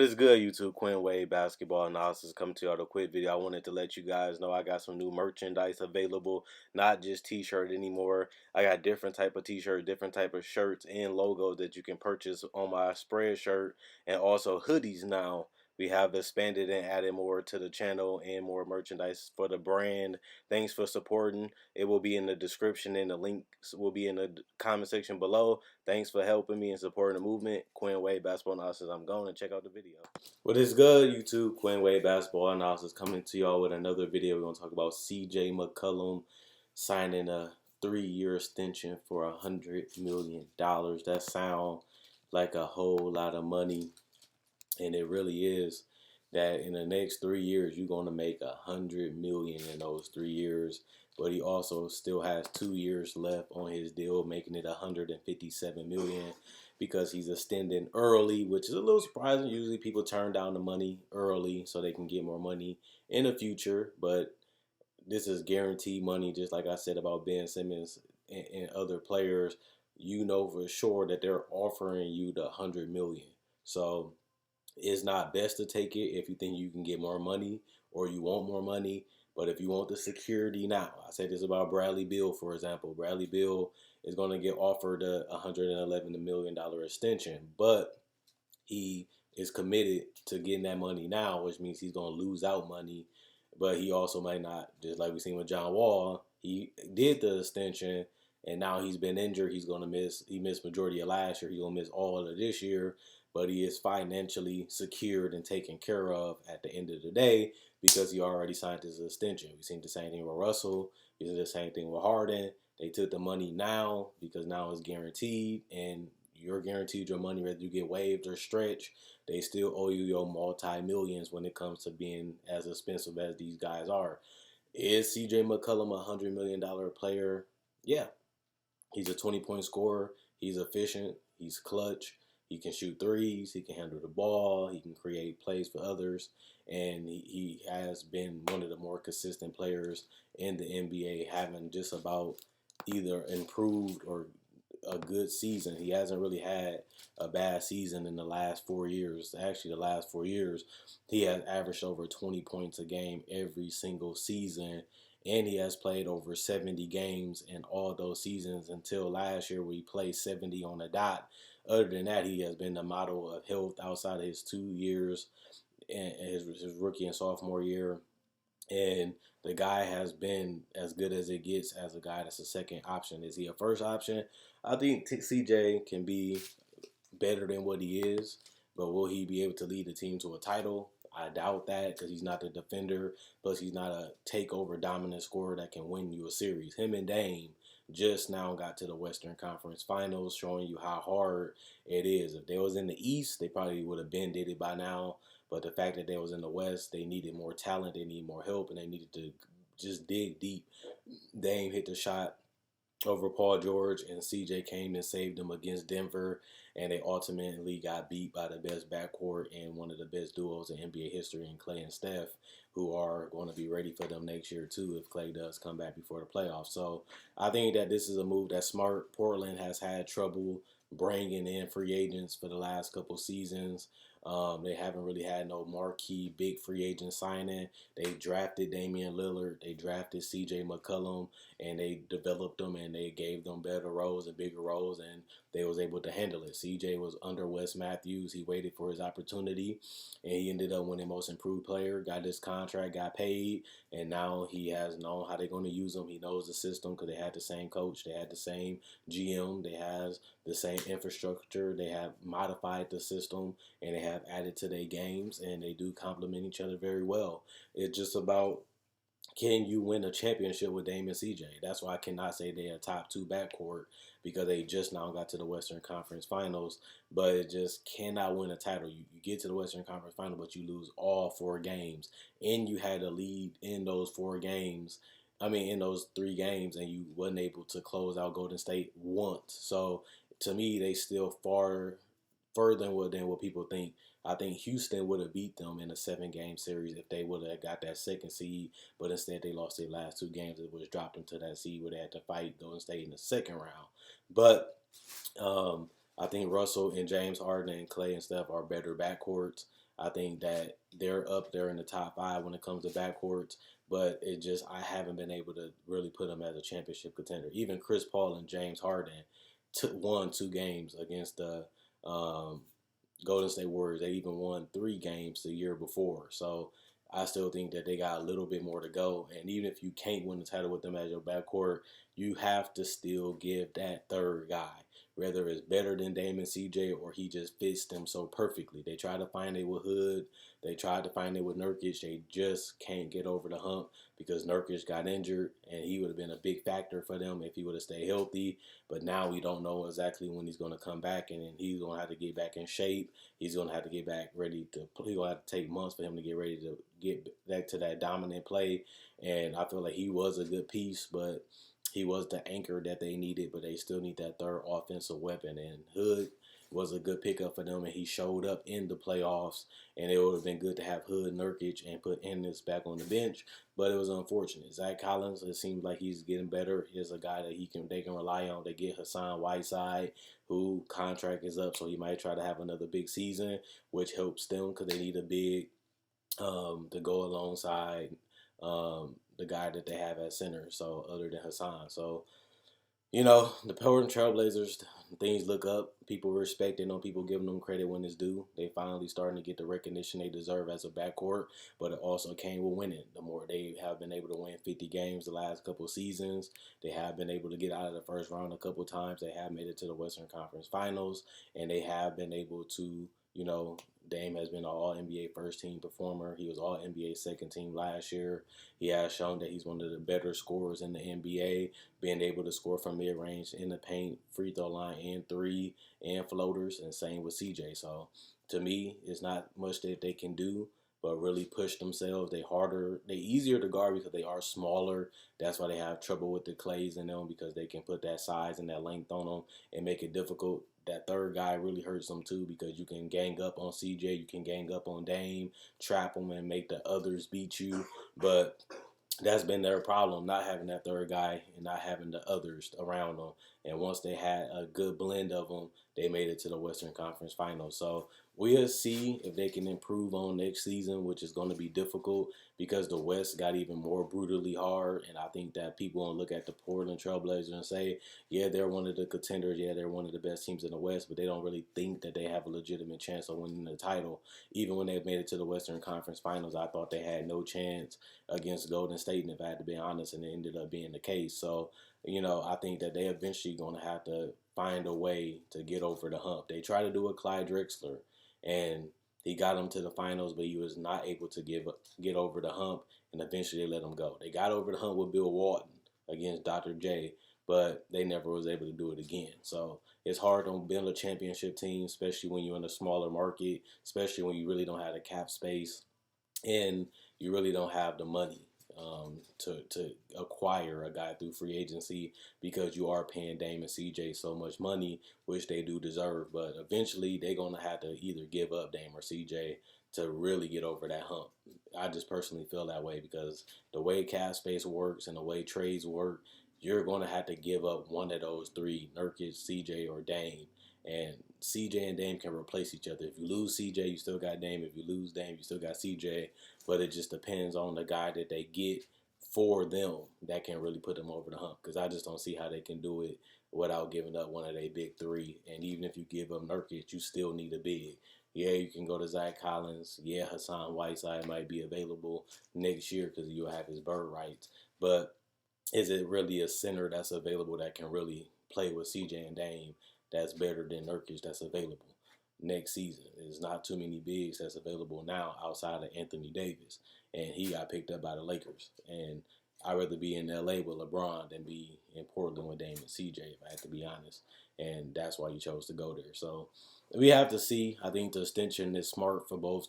What is good, YouTube? Quinn Wade Basketball Analysis coming to y'all with a quick video. I wanted to let you guys know I got some new merchandise available, not just t-shirt anymore. I got different type of t-shirt, different type of shirts and logos that you can purchase on my spread shirt, and also hoodies now. We have expanded and added more to the channel and more merchandise for the brand. Thanks for supporting. It will be in the description and the links will be in the comment section below. Thanks for helping me and supporting the movement. Quinn Wade Basketball Analysis. I'm going to check out the video. What is good, YouTube? Quinn Wade Basketball Analysis coming to y'all with another video. We're going to talk about C J McCollum signing a 3-year extension for $100 million. That sounds like a whole lot of money, and it really is. That in the next 3 years you're going to make $100 million in those 3 years. But he also still has 2 years left on his deal, making it $157 million because he's extending early, which is a little surprising. Usually people turn down the money early so they can get more money in the future, but this is guaranteed money. Just like I said about Ben Simmons and other players, you know for sure that they're offering you the $100 million. So it's not best to take it if you think you can get more money or you want more money. But if you want the security now, I said this about Bradley Beal, for example. Bradley Beal is going to get offered a $111 million extension, but he is committed to getting that money now, which means he's going to lose out money. But he also might not, just like we seen with John Wall. He did the extension, and now he's been injured. He's going to miss. He missed majority of last year. He's going to miss all of this year. But he is financially secured and taken care of at the end of the day because he already signed his extension. We've seen the same thing with Russell. We see the same thing with Harden. They took the money now because now it's guaranteed, and you're guaranteed your money whether you get waived or stretched. They still owe you your multi-millions when it comes to being as expensive as these guys are. Is C J McCollum a $100 million player? Yeah. He's a 20-point scorer. He's efficient. He's clutch. He can shoot threes. He can handle the ball. He can create plays for others. And he has been one of the more consistent players in the NBA, having just about either improved or a good season. He hasn't really had a bad season in the last 4 years. Actually, the last 4 years, he has averaged over 20 points a game every single season. And he has played over 70 games in all those seasons until last year where he played 70 on the dot. Other than that, he has been the model of health outside of his 2 years and his rookie and sophomore year. And the guy has been as good as it gets as a guy that's a second option. Is he a first option? I think CJ can be better than what he is, but will he be able to lead the team to a title? I doubt that because he's not the defender. Plus, he's not a takeover dominant scorer that can win you a series. Him and Dame just now got to the Western Conference Finals, showing you how hard it is. If they was in the East, they probably would have been did it by now. But the fact that they was in the West, they needed more talent, they need more help, and they needed to just dig deep. Dame hit the shot over Paul George, and CJ came and saved them against Denver, and they ultimately got beat by the best backcourt and one of the best duos in NBA history in Klay and Steph, who are going to be ready for them next year too if Klay does come back before the playoffs. So I think that this is a move that's smart. Portland has had trouble bringing in free agents for the last couple seasons. They haven't really had no marquee big free agent signing. They drafted Damian Lillard. They drafted C J McCollum, and they developed them, and they gave them better roles and bigger roles, and they was able to handle it. CJ was under Wes Matthews. He waited for his opportunity, and he ended up winning Most Improved Player, got his contract, got paid, and now he has known how they're going to use him. He knows the system because they had the same coach. They had the same GM. They have the same infrastructure. They have modified the system, and they have added to their games, and they do complement each other very well. It's just about, can you win a championship with Dame and CJ? That's why I cannot say they're a top 2 backcourt because they just now got to the Western Conference Finals, but it just cannot win a title. You get to the Western Conference Final, but you lose all 4 games, and you had a lead in those 4 games. In those 3 games, and you wasn't able to close out Golden State once. So to me, they still further than what people think. I think Houston would have beat them in a 7-game series if they would have got that second seed, but instead they lost their last 2 games, which dropped them to that seed where they had to fight Golden State in the second round. But I think Russell and James Harden and Klay and Steph are better backcourts. I think that they're up there in the top 5 when it comes to backcourts, but I haven't been able to really put them as a championship contender. Even Chris Paul and James Harden won 2 games against the um, Golden State Warriors. They even won 3 games the year before. So I still think that they got a little bit more to go. And even if you can't win the title with them as your backcourt, you have to still give that third guy, whether it's better than Dame and CJ or he just fits them so perfectly. They tried to find it with Hood. They tried to find it with Nurkic. They just can't get over the hump because Nurkic got injured, and he would have been a big factor for them if he would have stayed healthy. But now we don't know exactly when he's going to come back, and he's going to have to get back in shape. He's going to have to get back ready to play. He's going to have to take months for him to get ready to get back to that dominant play. And I feel like he was a good piece, but he was the anchor that they needed, but they still need that third offensive weapon. And Hood was a good pickup for them, and he showed up in the playoffs. And it would have been good to have Hood, Nurkic, and put Ennis back on the bench, but it was unfortunate. Zach Collins, it seems like he's getting better. He's a guy that they can rely on. They get Hassan Whiteside, who contract is up, so he might try to have another big season, which helps them because they need a big to go alongside the guy that they have at center. So other than Hassan, so the Portland Trailblazers, things look up. People respect it. People giving them credit when it's due. They finally starting to get the recognition they deserve as a backcourt, but it also came with winning. The more they have been able to win 50 games the last couple of seasons, they have been able to get out of the first round a couple of times. They have made it to the Western Conference Finals, and they have been able to, Dame has been an All-NBA first-team performer. He was All-NBA second-team last year. He has shown that he's one of the better scorers in the NBA, being able to score from mid-range, in the paint, free throw line, and three, and floaters, and same with CJ. So to me, it's not much that they can do, but really push themselves. They easier to guard because they are smaller. That's why they have trouble with the Clays in them, because they can put that size and that length on them and make it difficult. That third guy really hurts them too, because you can gang up on CJ, you can gang up on Dame, trap them, and make the others beat you. But that's been their problem, not having that third guy and not having the others around them. And once they had a good blend of them, they made it to the Western Conference Finals. So we'll see if they can improve on next season, which is going to be difficult because the West got even more brutally hard. And I think that people will look at the Portland Trailblazers and say, yeah, they're one of the contenders. Yeah, they're one of the best teams in the West, but they don't really think that they have a legitimate chance of winning the title. Even when they made it to the Western Conference Finals, I thought they had no chance against Golden State, and if I had to be honest, and it ended up being the case. So, I think that they eventually going to have to find a way to get over the hump. They tried to do a Clyde Drexler, and he got them to the finals, but he was not able to get over the hump, and eventually they let him go. They got over the hump with Bill Walton against Dr. J, but they never was able to do it again. So it's hard to build a championship team, especially when you're in a smaller market, especially when you really don't have the cap space and you really don't have the money to acquire a guy through free agency, because you are paying Dame and CJ so much money, which they do deserve. But eventually they're going to have to either give up Dame or CJ to really get over that hump. I just personally feel that way, because the way cap space works and the way trades work, you're going to have to give up one of those three, Nurkic, CJ, or Dame. And CJ and Dame can replace each other. If you lose CJ, you still got Dame. If you lose Dame, you still got CJ. But it just depends on the guy that they get for them that can really put them over the hump. Because I just don't see how they can do it without giving up one of their big three. And even if you give up Nurkic, you still need a big. Yeah, you can go to Zach Collins. Yeah, Hassan Whiteside might be available next year because you'll have his bird rights. But is it really a center that's available that can really play with CJ and Dame that's better than Nurkic that's available next season? There's not too many bigs that's available now outside of Anthony Davis, and he got picked up by the Lakers. And I'd rather be in LA with LeBron than be in Portland with Dame and CJ, if I have to be honest. And that's why you chose to go there. So we have to see. I think the extension is smart for both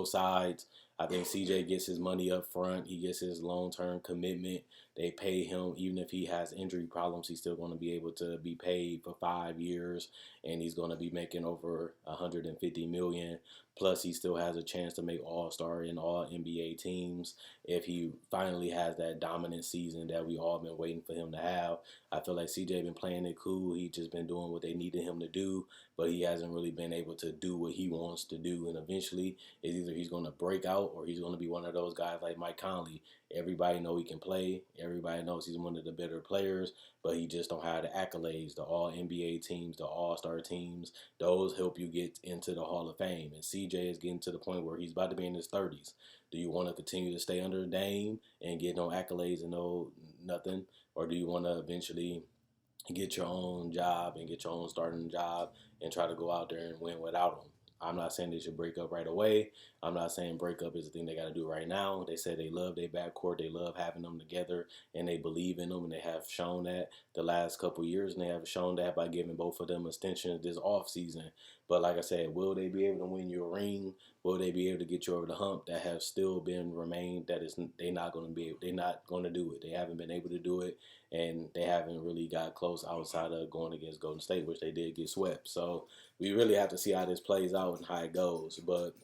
sides. I think CJ gets his money up front. He gets his long-term commitment. They pay him, even if he has injury problems, he's still going to be able to be paid for 5 years, and he's going to be making over 150 million. Plus, he still has a chance to make All-Star in all NBA teams if he finally has that dominant season that we all been waiting for him to have. I feel like CJ been playing it cool. He just been doing what they needed him to do, but he hasn't really been able to do what he wants to do. And eventually, it's either he's going to break out or he's going to be one of those guys like Mike Conley. Everybody know he can play. Everybody knows he's one of the better players, but he just don't have the accolades. The All NBA teams, the All Star teams, those help you get into the Hall of Fame. And CJ is getting to the point where he's about to be in his 30s. Do you want to continue to stay under Dame and get no accolades and no nothing, or do you want to eventually get your own job and get your own starting job and try to go out there and win without him? I'm not saying they should break up right away. I'm not saying break up is the thing they got to do right now. They said they love their backcourt. They love having them together, and they believe in them, and they have shown that the last couple years, and they have shown that by giving both of them extensions this off season. But like I said, will they be able to win you a ring? Will they be able to get you over the hump? That have still been remained. That is, they're not going to be. They're not going to do it. They haven't been able to do it, and they haven't really got close outside of going against Golden State, which they did get swept. So we really have to see how this plays out and how it goes. But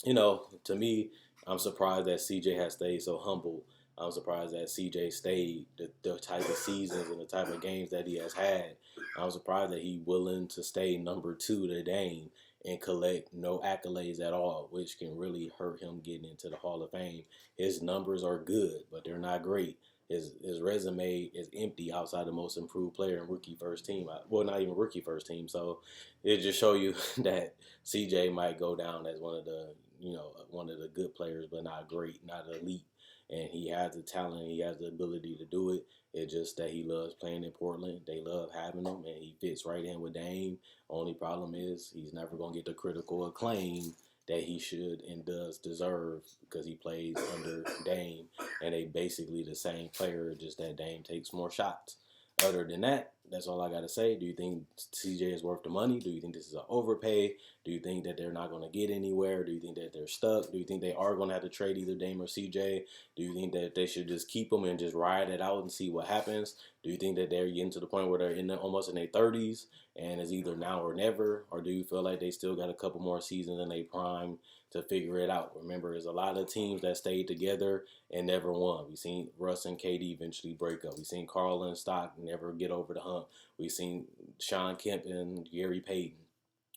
to me, I'm surprised that CJ has stayed so humble. I'm surprised that CJ stayed the type of seasons and the type of games that he has had. I'm surprised that he's willing to stay number 2 to Dame and collect no accolades at all, which can really hurt him getting into the Hall of Fame. His numbers are good, but they're not great. His resume is empty outside the most improved player and rookie first team. Well, not even rookie first team. So it just show you that CJ might go down as one of the good players, but not great, not elite. And he has the talent, he has the ability to do it. It's just that he loves playing in Portland. They love having him, and he fits right in with Dame. Only problem is he's never going to get the critical acclaim that he should and does deserve because he plays under Dame, and they basically the same player, just that Dame takes more shots. Other than that, that's all I got to say. Do you think CJ is worth the money? Do you think this is an overpay? Do you think that they're not going to get anywhere? Do you think that they're stuck? Do you think they are going to have to trade either Dame or CJ? Do you think that they should just keep them and just ride it out and see what happens? Do you think that they're getting to the point where they're almost in their 30s and it's either now or never? Or do you feel like they still got a couple more seasons in their prime to figure it out? Remember, there's a lot of teams that stayed together and never won. We've seen Russ and KD eventually break up. We've seen Carl and Stock never get over the hump. We've seen Sean Kemp and Gary Payton.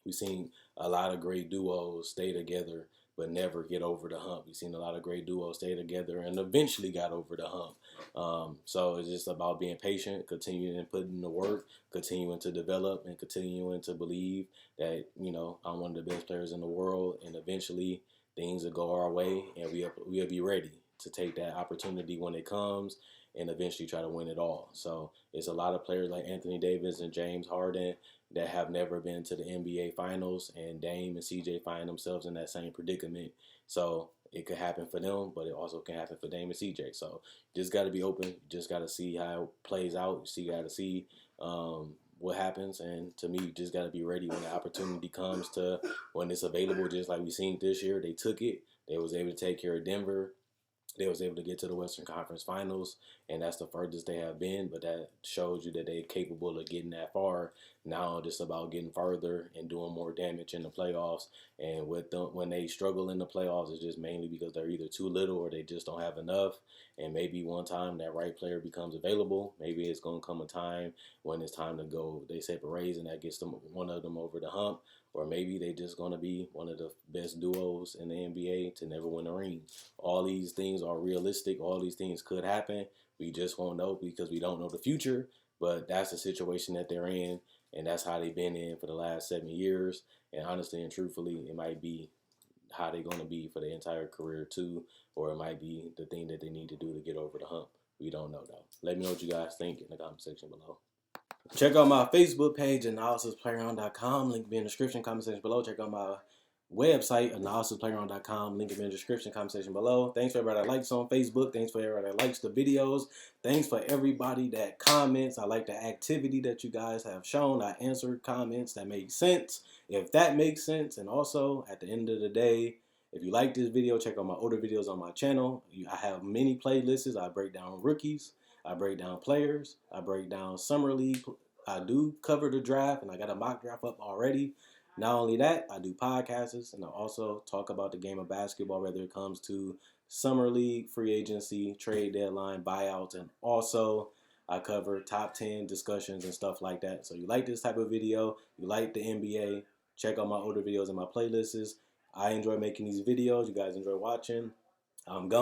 We've seen a lot of great duos stay together but never get over the hump. We've seen a lot of great duos stay together and eventually got over the hump. So it's just about being patient, continuing and putting in the work, continuing to develop, and continuing to believe that, I'm one of the best players in the world, and eventually things will go our way, and we'll be ready to take that opportunity when it comes and eventually try to win it all. So it's a lot of players like Anthony Davis and James Harden that have never been to the NBA Finals, and Dame and CJ find themselves in that same predicament. So it could happen for them, but it also can happen for Dame and CJ. So you just got to be open. You just got to see how it plays out. You got to see what happens. And to me, you just got to be ready when the opportunity comes to when it's available. Just like we seen this year, they took it. They was able to take care of Denver. They was able to get to the Western Conference Finals, and that's the furthest they have been, but that shows you that they're capable of getting that far. Now it's about getting further and doing more damage in the playoffs, and with them, when they struggle in the playoffs, it's just mainly because they're either too little or they just don't have enough, and maybe one time that right player becomes available. Maybe it's going to come a time when it's time to go, they separate, and that gets one of them over the hump, or maybe they just going to be one of the best duos in the NBA to never win a ring. All these things are realistic. All these things could happen. We just won't know because we don't know the future. But that's the situation that they're in, and that's how they've been in for the last 7 years. And honestly and truthfully, it might be how they're going to be for the entire career too, or it might be the thing that they need to do to get over the hump. We don't know though. Let me know what you guys think in the comment section below. Check out my Facebook page, analysisplayground.com. Link will be in the description, comment section below. Check out my website, analysisplayground.com. Link will be in the description, comment section below. Thanks for everybody that likes on Facebook. Thanks for everybody that likes the videos. Thanks for everybody that comments. I like the activity that you guys have shown. I answered comments that make sense, if that makes sense. And also, at the end of the day, If you like this video, check out my older videos on my channel. I have many playlists. I break down rookies. I break down players. I break down summer league. I do cover the draft, and I got a mock draft up already. Not only that, I do podcasts, and I also talk about the game of basketball, whether it comes to summer league, free agency, trade deadline, buyouts, and also I cover top 10 discussions and stuff like that. So you like this type of video, you like the NBA, check out my older videos and my playlists. I enjoy making these videos. You guys enjoy watching. I'm gone.